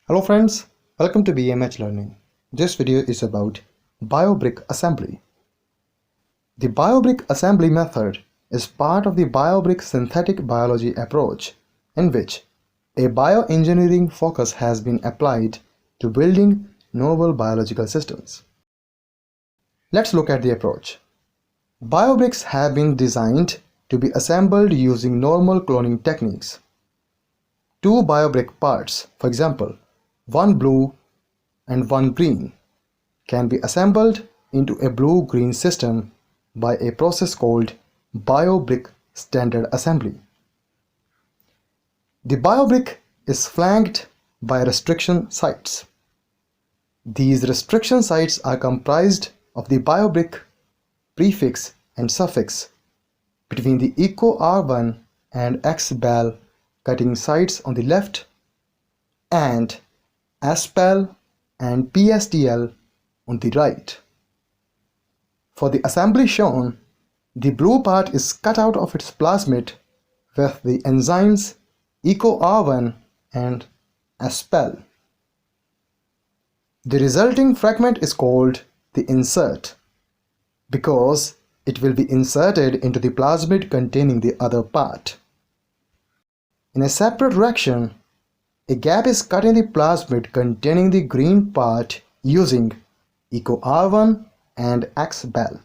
Hello friends, welcome to BMH Learning. This video is about BioBrick Assembly. The BioBrick Assembly method is part of the BioBrick synthetic biology approach, in which a bioengineering focus has been applied to building novel biological systems. Let's look at the approach. BioBricks have been designed to be assembled using normal cloning techniques. Two BioBrick parts, for example, one blue and one green, can be assembled into a blue-green system by a process called BioBrick standard assembly. The BioBrick is flanked by restriction sites. These restriction sites are comprised of the BioBrick prefix and suffix between the EcoR1 and XBAL cutting sites on the left and SPAL and PSTL on the right. For the assembly shown, the blue part is cut out of its plasmid with the enzymes EcoR1 and SPAL. The resulting fragment is called the insert because it will be inserted into the plasmid containing the other part. In a separate reaction, a gap is cut in the plasmid containing the green part using EcoR1 and XBAL.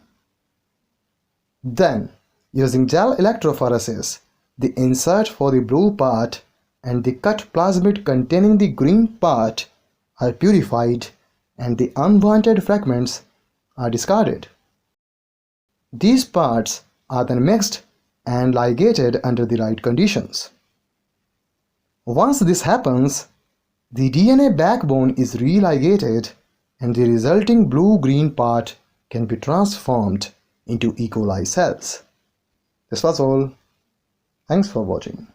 Then, using gel electrophoresis, the insert for the blue part and the cut plasmid containing the green part are purified and the unwanted fragments are discarded. These parts are then mixed and ligated under the right conditions. Once this happens, the DNA backbone is religated and the resulting blue-green part can be transformed into E. coli cells. This was all. Thanks for watching.